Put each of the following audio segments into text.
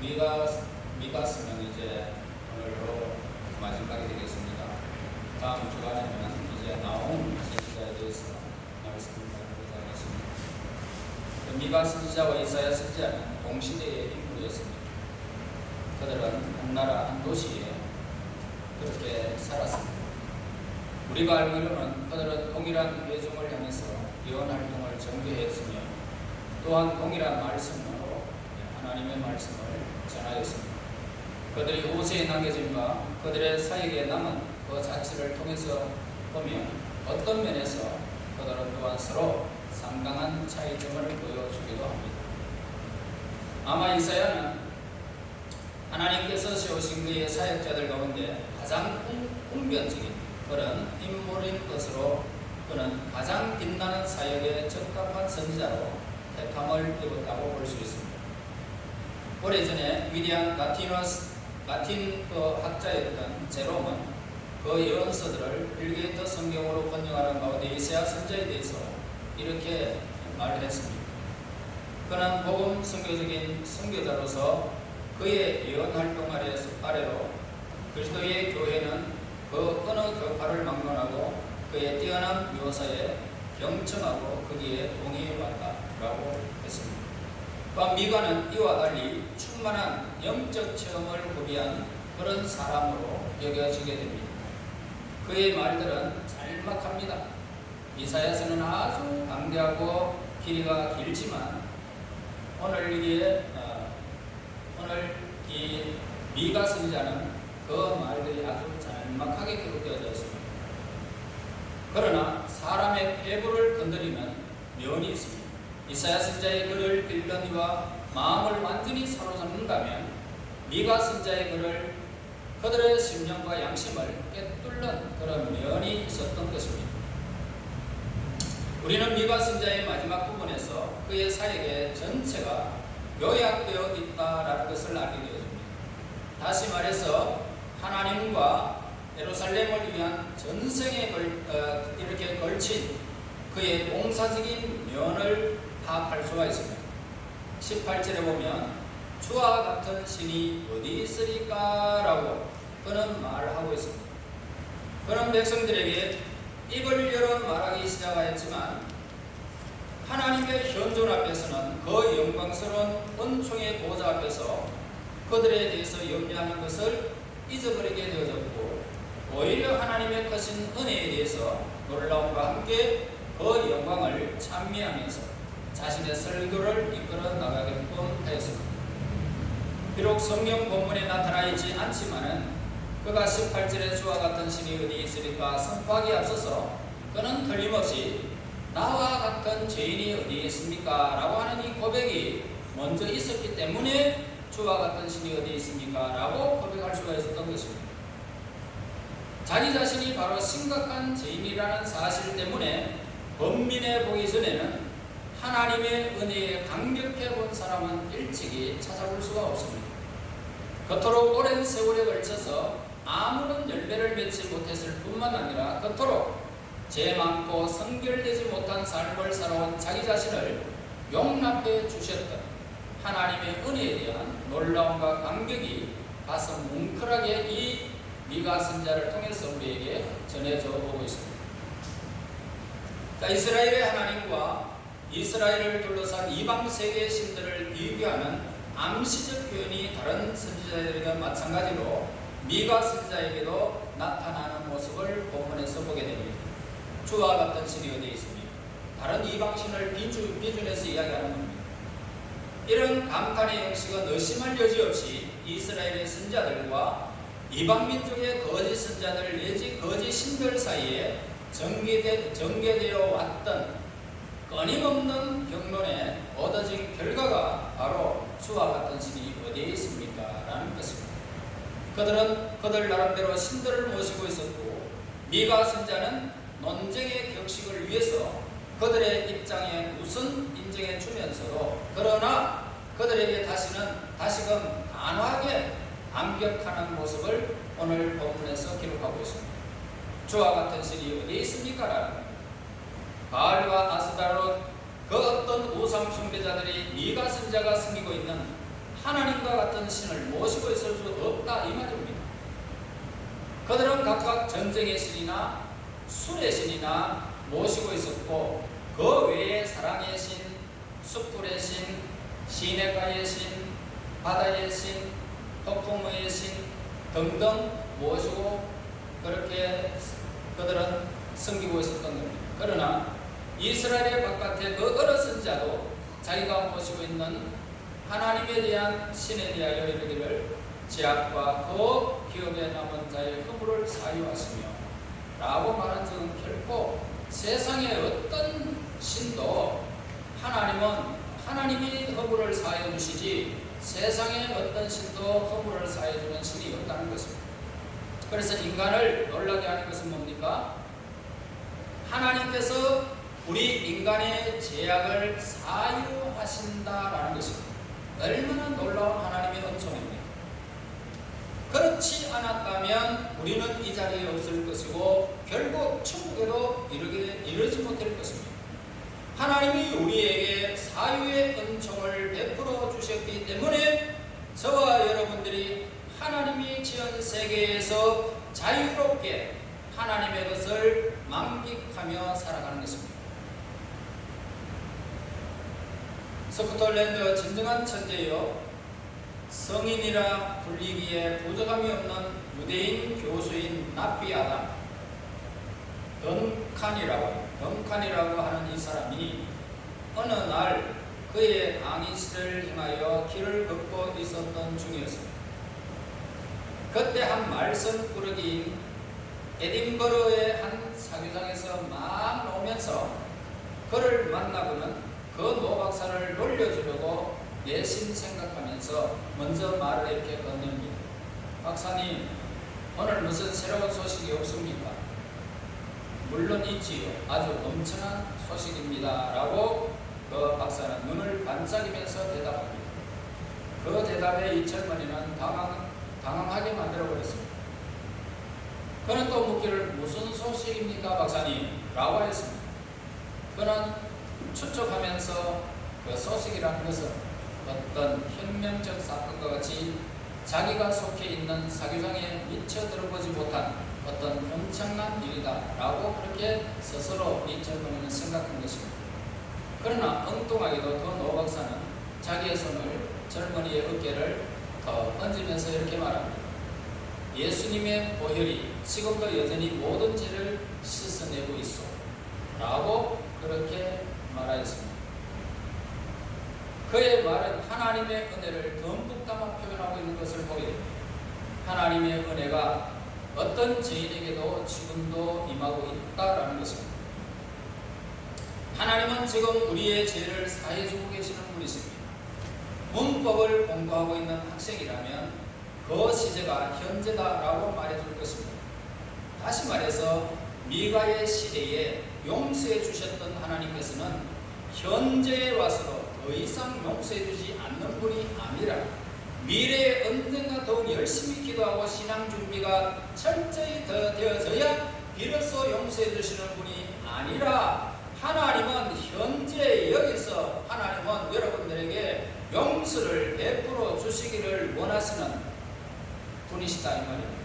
미가스는 이제 오늘로 마지막이 되겠습니다. 다음 주간에는 이제 나온 선지자에 대해서 말씀을 나누고자 하겠습니다. 미가 선지자와 이사야 선지자는 동시대의 인물이었습니다. 그들은 한 나라 한 도시에 그렇게 살았습니다. 우리가 알기로는 그들은 동일한 회중을 향해서 예언 활동을 전개했으며 또한 동일한 말씀으로 하나님의 말씀을 전하였습니다. 그들이 후세에 남겨진과 그들의 사역에 남은 그 자체를 통해서 보면 어떤 면에서 그들은 또한 서로 상당한 차이점을 보여주기도 합니다. 아마 이사야는 하나님께서 세우신 그의 사역자들 가운데 가장 웅변적인 그런 인물인 것으로 그는 가장 빛나는 사역에 적합한 선지자로 택함을 입었다고 볼 수 있습니다. 오래전에 위대한 라틴 학자였던 제롬은 그 예언서들을 빌게이트 성경으로 번역하는 가운데 이사야 선지자에 대해서 이렇게 말을 했습니다. 그는 복음 선교적인 선교자로서 그의 예언 활동 아래로 그리스도의 교회는 그 어느 교파를 막론하고 그의 뛰어난 묘사에 경청하고 거기에 동의해왔다라고 했습니다. 또한 미가는 이와 달리 충만한 영적 체험을 구비한 그런 사람으로 여겨지게 됩니다. 그의 말들은 짤막합니다. 이사야서는 아주 방대하고 길이가 길지만 오늘 이 미가 선지자는 그 말들이 아주 짤막하게 기록되어져 있습니다. 그러나 사람의 폐부를 건드리는 면이 있습니다. 이사야 선지자의 글을 읽는 이와 마음을 완전히 사로잡는다면 미가 선지자의 글을 그들의 심령과 양심을 꿰뚫는 그런 면이 있었던 것입니다. 우리는 미가 선지자의 마지막 부분에서 그의 사역의 전체가 요약되어 있다라는 것을 알게 되어집니다. 다시 말해서 하나님과 예루살렘을 위한 전생에 이렇게 걸친 그의 봉사적인 면을 파악할 수가 있습니다. 18절에 보면 주와 같은 신이 어디 있으리까? 라고 그는 말하고 있습니다. 그는 백성들에게 입을 열어 말하기 시작하였지만 하나님의 현존 앞에서는 그 영광스러운 은총의 보좌 앞에서 그들에 대해서 염려하는 것을 잊어버리게 되어졌고 오히려 하나님의 크신 은혜에 대해서 놀라움과 함께 그 영광을 찬미하면서 자신의 설교를 이끌어 나가게끔 하였습니다. 비록 성경 본문에 나타나 있지 않지만은 그가 18절에 주와 같은 신이 어디 있으리까 선포하기에 앞서서 그는 틀림없이 나와 같은 죄인이 어디 있습니까? 라고 하는 이 고백이 먼저 있었기 때문에 주와 같은 신이 어디 있습니까? 라고 고백할 수가 있었던 것입니다. 자기 자신이 바로 심각한 죄인이라는 사실 때문에 번민해 보기 전에는 하나님의 은혜에 감격해 본 사람은 일찍이 찾아볼 수가 없습니다. 그토록 오랜 세월에 걸쳐서 아무런 열매를 맺지 못했을 뿐만 아니라 그토록 죄 많고 성결되지 못한 삶을 살아온 자기 자신을 용납해 주셨던 하나님의 은혜에 대한 놀라움과 감격이 가슴 뭉클하게 이 미가 선지자를 통해서 우리에게 전해져 오고 있습니다. 자, 이스라엘의 하나님과 이스라엘을 둘러싼 이방 세계의 신들을 비교하는 암시적 표현이 다른 선지자들과 마찬가지로 미가 선지자에게도 나타나는 모습을 본문에서 보게 됩니다. 주와 같은 신이 어디에 있습니까? 다른 이방 신을 비준해서 이야기하는 겁니다. 이런 감탄의 형식은 의심할 여지 없이 이스라엘의 선지자들과 이방 민족의 거짓 선지자들 내지 거짓 신들 사이에 전개되어 왔던 끊임없는 경론에 얻어진 결과가 바로 주와 같은 신이 어디에 있습니까? 라는 것입니다. 그들은 그들 나름대로 신들을 모시고 있었고 미가 선지자는 논쟁의 격식을 위해서 그들의 입장에 우선 인정해 주면서도 그러나 그들에게 다시금 단호하게 반격하는 모습을 오늘 본문에서 기록하고 있습니다. 주와 같은 신이 어디에 있습니까? 라는 겁니다. 바알과 아스타롯 그 어떤 우상 숭배자들이 미가 선지자가 섬기고 있는 하나님과 같은 신을 모시고 있을 수 없다 이 말입니다. 그들은 각각 전쟁의 신이나 술의 신이나 모시고 있었고 그 외에 사랑의 신, 숯불의 신, 시냇가의 신, 바다의 신, 폭풍의 신 등등 모시고 그렇게 그들은 섬기고 있었던 겁니다. 그러나 이스라엘의 바깥에 그 어느 선지자도 자기가 모시고 있는 하나님에 대한 신에 대하여 이르기를 죄악과 그 기업에 남은 자의 허물을 사유하시며 라고 말한 적은 결코 세상의 어떤 신도 하나님이 허물을 사해 주시지 세상의 어떤 신도 허물을 사해 주는 신이 없다는 것입니다. 그래서 인간을 놀라게 하는 것은 뭡니까? 하나님께서 우리 인간의 죄악을 사유하신다라는 것입니다. 얼마나 놀라운 하나님의 은총입니다. 그렇지 않았다면 우리는 이 자리에 없을 것이고 결국 천국에도 이르지 못할 것입니다. 하나님이 우리에게 사유의 은총을 베풀어 주셨기 때문에 저와 여러분들이 하나님이 지은 세계에서 자유롭게 하나님의 것을 만끽하며 살아가는 것입니다. 스코틀랜드 진정한 천재요 성인이라 불리기에 부족함이 없는 유대인 교수인 나비 아담 던칸이라고 하는 이 사람이 어느 날 그의 강의실을 향하여 길을 걷고 있었던 중이었습니다. 그때 한 말썽 꾸러기인 에딘버러의 한 사교장에서 막 노면서 그를 만나고는 그 노박사를 놀려주려고 내심 생각하면서 먼저 말을 이렇게 건넵니다. 박사님, 오늘 무슨 새로운 소식이 없습니까? 물론 있지요. 아주 엄청난 소식입니다. 라고 그 박사는 눈을 반짝이면서 대답합니다. 그 대답에 이 젊은이는 당황하게 만들어버렸습니다. 그는 또 묻기를 무슨 소식입니까 박사님? 라고 했습니다. 그는 추측하면서 그 소식이라는 것은 어떤 혁명적 사건과 같이 자기가 속해 있는 사교장에 미처 들어보지 못한 어떤 엄청난 일이다 라고 그렇게 스스로 이 젊은이는 생각한 것입니다. 그러나 엉뚱하게도 그 노박사는 자기의 손을 젊은이의 어깨를 더 얹으면서 이렇게 말합니다. 예수님의 보혈이 지금도 여전히 모든 죄를 씻어내고 있어 라고 그렇게 말하였습니다. 그의 말은 하나님의 은혜를 듬뿍 담아 표현하고 있는 것을 보게 됩니다. 하나님의 은혜가 어떤 죄인에게도 지금도 임하고 있다라는 것입니다. 하나님은 지금 우리의 죄를 사해주고 계시는 분이십니다. 문법을 공부하고 있는 학생이라면 그 시제가 현재다라고 말해줄 것입니다. 다시 말해서 미가의 시대에 용서해 주셨던 하나님께서는 현재에 와서도 더 이상 용서해 주지 않는 분이 아니라 미래에 언젠가 더욱 열심히 기도하고 신앙 준비가 철저히 더 되어져야 비로소 용서해 주시는 분이 아니라 하나님은 현재 여기서 하나님은 여러분들에게 용서를 베풀어 주시기를 원하시는 분이시다 이 말입니다.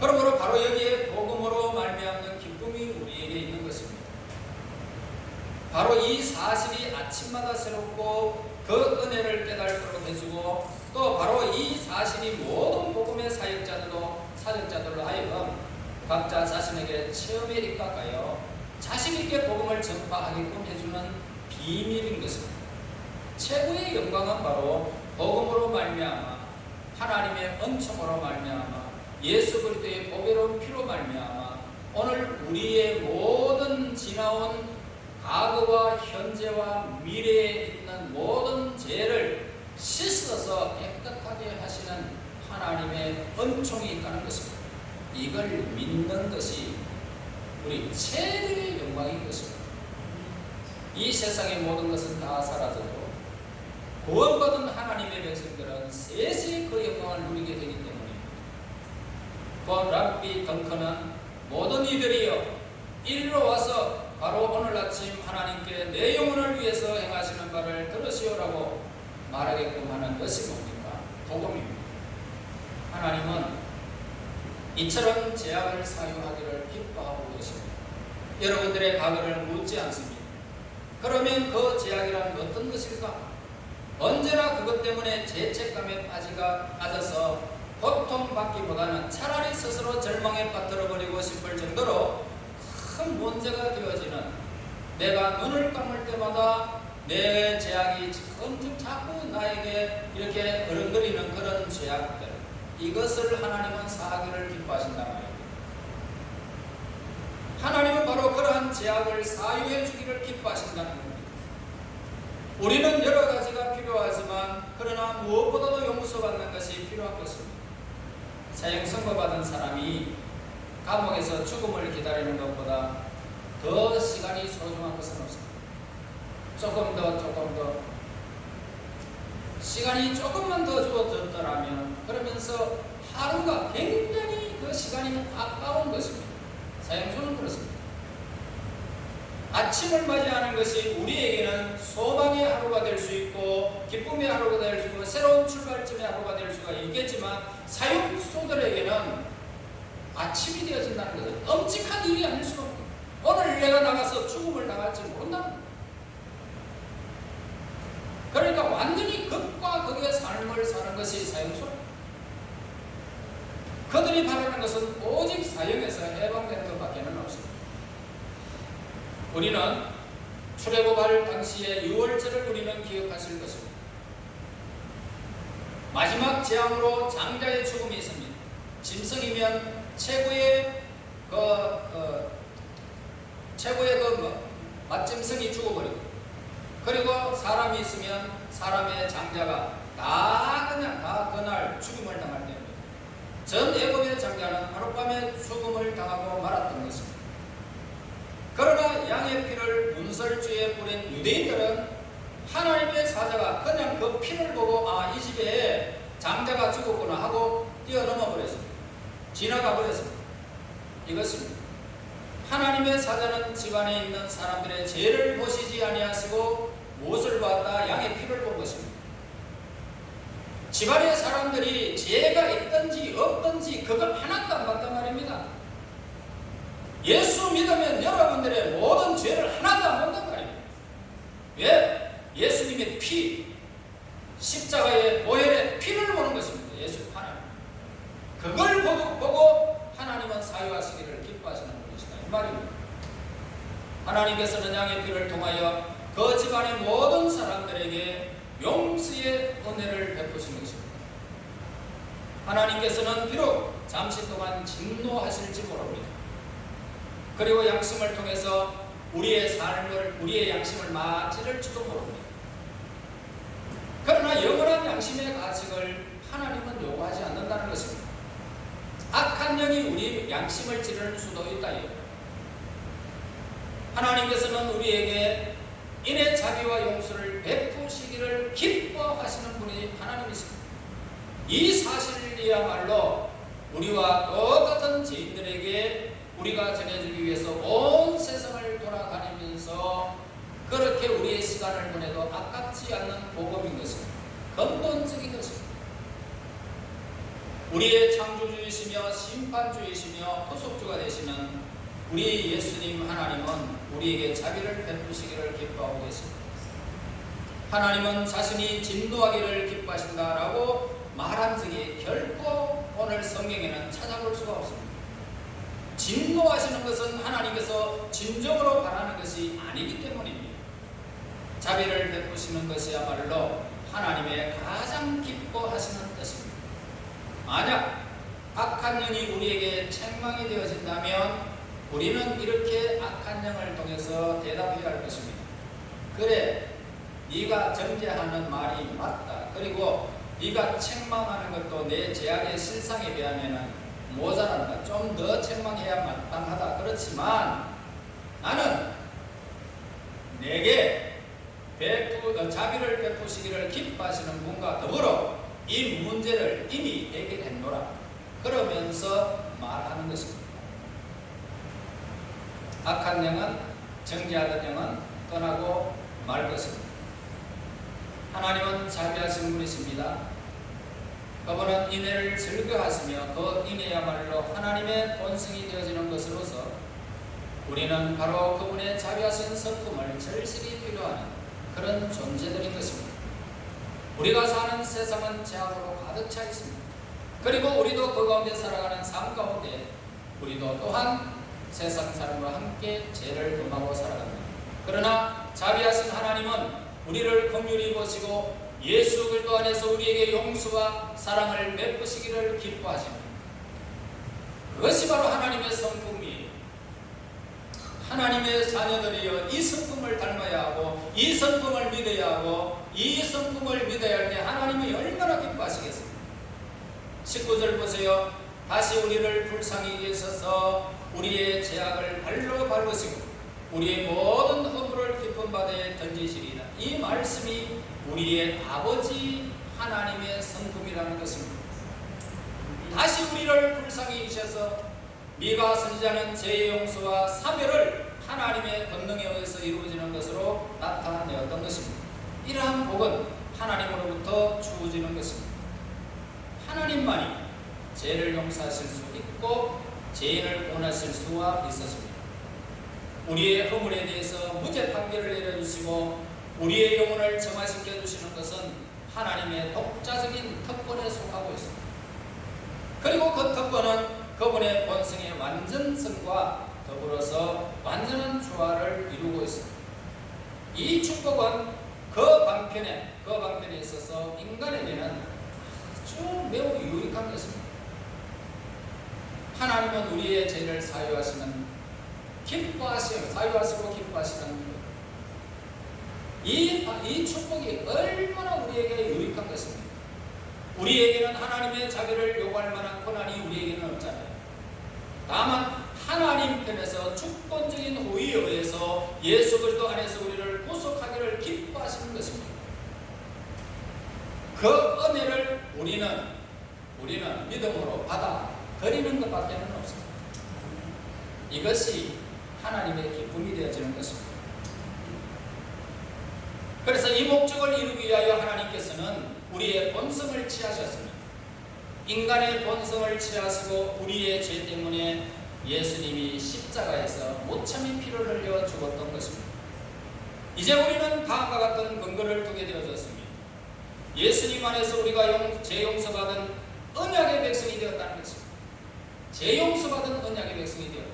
그러므로 바로 여기에 복음으로 말미암는 기쁨이 우리에게 있는 것입니다. 바로 이 사실이 아침마다 새롭고 그 은혜를 깨닫도록 해주고 또 바로 이 사실이 모든 복음의 사역자들로 하여금 각자 자신에게 체험에 입각하여 자신있게 복음을 전파하게끔 해주는 비밀인 것입니다. 최고의 영광은 바로 복음으로 말미암아 하나님의 은총으로 말미암아 예수 그리스도의 보배로운 피로 말미암아 오늘 우리의 모든 지나온 과거와 현재와 미래에 있는 모든 죄를 씻어서 깨끗하게 하시는 하나님의 은총이 있다는 것입니다. 이걸 믿는 것이 우리 최대의 영광인 것입니다. 이 세상의 모든 것은 다 사라져도 구원받은 하나님의 백성들은 세세히 그 영광을 누리게 되기 때문입니다. 그 랍비 덩컨은 모든 이들이여 이리로 와서 바로 오늘 아침 하나님께 내 영혼을 위해서 행하시는 바를 들으시오라고 말하게끔 하는 것이 뭡니까? 복음입니다. 하나님은 이처럼 제약을 사유하기를 기뻐하고 계십니다. 여러분들의 과거를 묻지 않습니다. 그러면 그 제약이란 어떤 것일까? 언제나 그것 때문에 죄책감에 빠져서 고통받기보다는 차라리 스스로 절망에 빠뜨려버리고 싶을 정도로 큰 문제가 되어지는, 내가 눈을 감을 때마다 내 죄악이 점점 자꾸 나에게 이렇게 어른거리는 그런 죄악들, 이것을 하나님은 사하기를 기뻐하신단 말입니다. 하나님은 바로 그러한 죄악을 사유해 주기를 기뻐하신다는 겁니다. 우리는 여러 가지가 필요하지만 그러나 무엇보다도 용서받는 것이 필요한 것입니다. 사형 선고받은 사람이 감옥에서 죽음을 기다리는 것보다 더 시간이 소중한 것은 없습니다. 조금 더 시간이 조금만 더 주어졌더라면, 그러면서 하루가 굉장히 그 시간이 아까운 것입니다. 사형수는 그렇습니다. 아침을 맞이하는 것이 우리에게는 소망의 하루가 될 수 있고 기쁨의 하루가 될 수 있고 새로운 출발점의 하루가 될 수가 있겠지만, 사형수들에게는 아침이 되어진다는 것은 엄직한 일이 아닐 수가 없고, 오늘 내가 나가서 죽음을 당할지 모른다는 거예요. 그러니까 완전히 극과 극의 삶을 사는 것이 사형수. 그들이 바라는 것은 오직 사형에서 해방되는 것밖에는 없습니다. 우리는 출애굽할 당시의 유월절을 우리는 기억하실 것입니다. 마지막 재앙으로 장자의 죽음이 있습니다. 짐승이면 최고의 맛짐승이 죽어버리고, 그리고 사람이 있으면 사람의 장자가 다 그날 죽음을 당할 때입니다. 전 애굽의 장자는 하룻밤에 죽음을 당하고 말았던 것입니다. 그러나 양의 피를 문설주에 뿌린 유대인들은 하나님의 사자가 그냥 그 피를 보고 이 집에 장자가 죽었구나 하고 뛰어넘어 버렸습니다. 지나가 버렸습니다. 이것입니다. 하나님의 사자는 집안에 있는 사람들의 죄를 보시지 아니하시고 무엇을 보았다? 양의 피를 본 것입니다. 집안의 사람들이 죄가 있든지 없든지 그걸 하나도 안 봤단 말입니다. 예수 믿으면 여러분들의 모든 죄를 하나도 안 본단 말입니다. 왜? 예수님의 피, 십자가의 보혈의 피를 보는 것입니다. 예수 하나님. 그걸 보고 하나님은 사유하시기를 기뻐하시는 분이시다, 이 말입니다. 하나님께서는 양의 피를 통하여 그 집안의 모든 사람들에게 용서의 은혜를 베푸시는 것입니다. 하나님께서는 비록 잠시 동안 진노하실지 모릅니다. 그리고 양심을 통해서 우리의 양심을 맞이를지도 모릅니다. 그러나 영원한 양심의 가책을 하나님은 요구하지 않는다는 것입니다. 악한 영이 우리 양심을 찌르는 수도 있다요. 하나님께서는 우리에게 인의 자비와 용서를 베푸시기를 기뻐하시는 분이 하나님이십니다. 이 사실이야말로 우리와 똑같은 죄인들에게 우리가 전해주기 위해서 온 세상을 돌아다니면서 그렇게 우리의 시간을 보내도 아깝지 않는 복음인 것입니다. 근본적인 것입니다. 우리의 창조주이시며 심판주이시며 구속주가 되시는 우리 예수님 하나님은 우리에게 자비를 베푸시기를 기뻐하고 계십니다. 하나님은 자신이 진노하기를 기뻐하신다라고 말한 적이 결코 오늘 성경에는 찾아볼 수가 없습니다. 진노하시는 것은 하나님께서 진정으로 바라는 것이 아니기 때문입니다. 자비를 베푸시는 것이야말로 하나님의 가장 기뻐하시는 뜻입니다. 만약 악한 영이 우리에게 책망이 되어진다면 우리는 이렇게 악한 영을 통해서 대답해야 할 것입니다. 그래, 네가 정죄하는 말이 맞다. 그리고 네가 책망하는 것도 내 죄악의 실상에 비하면 모자란다. 좀 더 책망해야 마땅하다. 그렇지만 나는 내게 자비를 베푸시기를 기뻐하시는 분과 더불어 이 문제를 이미 해결했노라. 그러면서 말하는 것입니다. 악한 영은, 정죄하던 영은 떠나고 말 것입니다. 하나님은 자비하신 분이십니다. 그분은 인애를 즐거워하시며 그 인애야말로 하나님의 본성이 되어지는 것으로서 우리는 바로 그분의 자비하신 성품을 절실히 필요하는 그런 존재들인 것입니다. 우리가 사는 세상은 죄악으로 가득 차 있습니다. 그리고 우리도 그 가운데 살아가는 삶 가운데 우리도 또한 세상 사람과 함께 죄를 범하고 살아갑니다. 그러나 자비하신 하나님은 우리를 긍휼히 보시고 예수 그리스도 안에서 우리에게 용서와 사랑을 베푸시기를 기뻐하십니다. 그것이 바로 하나님의 성품이에요. 하나님의 자녀들이여 이 성품을 닮아야 하고 이 성품을 믿어야 하고 이 성품을 믿어야 할 때 하나님이 얼마나 기뻐하시겠습니까? 19절 보세요. 다시 우리를 불쌍히 여기셔서 우리의 죄악을 발로 밟으시고 우리의 모든 허물을 깊은 바다에 던지시리라. 이 말씀이 우리의 아버지 하나님의 성품이라는 것입니다. 다시 우리를 불쌍히 여기셔서 미가 선지자는 죄의 용서와 사별을 하나님의 권능에 의해서 이루어지는 것으로 나타내었던 것입니다. 이러한 복은 하나님으로부터 주어지는 것입니다. 하나님만이 죄를 용서하실 수 있고 죄인을 구원하실 수가 있으십니다. 우리의 허물에 대해서 무죄 판결을 내려주시고 우리의 영혼을 정화시켜 주시는 것은 하나님의 독자적인 특권에 속하고 있습니다. 그리고 그 특권은 그분의 본성의 완전성과 더불어서 완전한 조화를 이루고 있습니다. 이 축복은 그 방편에 있어서 인간에게는 아주 매우 유익한 것입니다. 하나님은 우리의 죄를 사유하시고 기뻐하시는 것. 이 축복이 얼마나 우리에게 유익한 것입니다. 우리에게는 하나님의 자비를 요구할 만한 권한이 우리에게는 없잖아요. 다만 하나님 편에서 주권적인 호의에 의해서 예수 그리스도 안에서 우리를 구속하기를 기뻐하시는 것입니다. 그 은혜를 우리는 믿음으로 받아들이는 것밖에 없습니다. 이것이 하나님의 기쁨이 되어지는 것입니다. 그래서 이 목적을 이루기 위하여 하나님께서는 우리의 본성을 취하셨습니다. 인간의 본성을 취하시고 우리의 죄 때문에 예수님이 십자가에서 무참히 피를 흘려 죽었던 것입니다. 이제 우리는 다음과 같은 근거를 두게 되어졌습니다. 예수님 안에서 우리가 죄 용서받은 언약의 백성이 되었다는 것입니다. 죄 용서받은 언약의 백성이 되었다.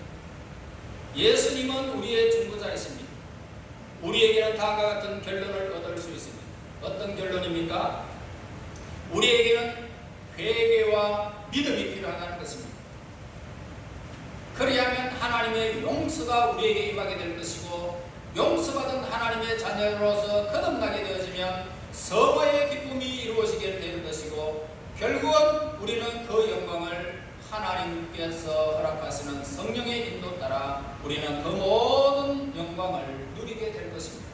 예수님은 우리의 중보자이십니다. 우리에게는 다음과 같은 결론을 얻을 수 있습니다. 어떤 결론입니까? 우리에게는 회개와 믿음이 필요하다는 것입니다. 그리하면 하나님의 용서가 우리에게 임하게 될 것이고 용서받은 하나님의 자녀로서 거듭나게 되어지면 성화의 기쁨이 이루어지게 될 것이고 결국은 우리는 그 영광을 하나님께서 허락하시는 성령의 인도 따라 우리는 그 모든 영광을 누리게 될 것입니다.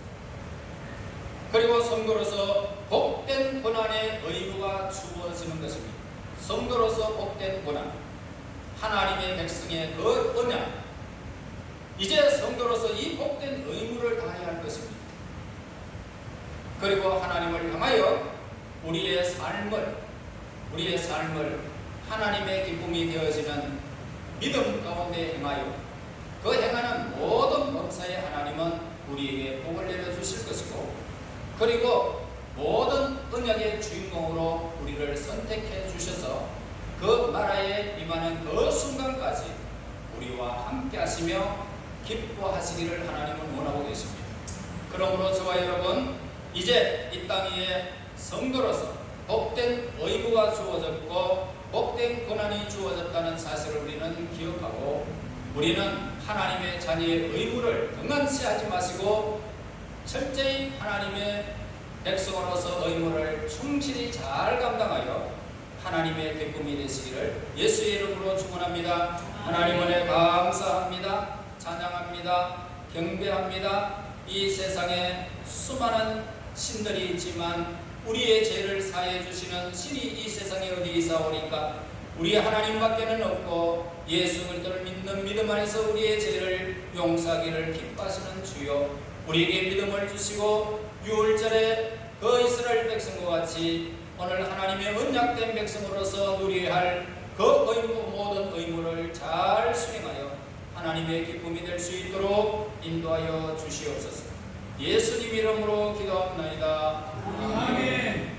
그리고 성도로서 복된 고난의 의무가 주어지는 것입니다. 성도로서 복된 고난, 하나님의 백성의 그 언약, 이제 성도로서 이 복된 의무를 다해야 할 것입니다. 그리고 하나님을 향하여 우리의 삶을 하나님의 기쁨이 되어지는 믿음 가운데 행하여 그 행하는 모든 범사에 하나님은 우리에게 복을 내려주실 것이고 그리고 모든 언약의 주인공으로 우리를 선택해 주셔서 그 나라에 임하는 그 순간까지 우리와 함께 하시며 기뻐하시기를 하나님은 원하고 계십니다. 그러므로 저와 여러분 이제 이 땅 위에 성도로서 복된 의무가 주어졌고 복된 고난이 주어졌다는 사실을 우리는 기억하고 우리는 하나님의 자녀의 의무를 등한시하지 마시고 철저히 하나님의 백성으로서 의무를 충실히 잘 감당하여 하나님의 기쁨이 되시기를 예수의 이름으로 축원합니다. 하나님 은혜 감사합니다. 찬양합니다. 경배합니다. 이 세상에 수많은 신들이 있지만 우리의 죄를 사해 주시는 신이 이 세상에 어디 있사오니까 우리 하나님밖에는 없고 예수 그리스도를 믿는 믿음 안에서 우리의 죄를 용서하기를 기뻐하시는 주여 우리에게 믿음을 주시고 6월절에 그 이스라엘 같이 오늘 하나님의 언약된 백성으로서 누려야 할 그 모든 의무를 잘 수행하여 하나님의 기쁨이 될 수 있도록 인도하여 주시옵소서. 예수님 이름으로 기도합나이다. 아멘.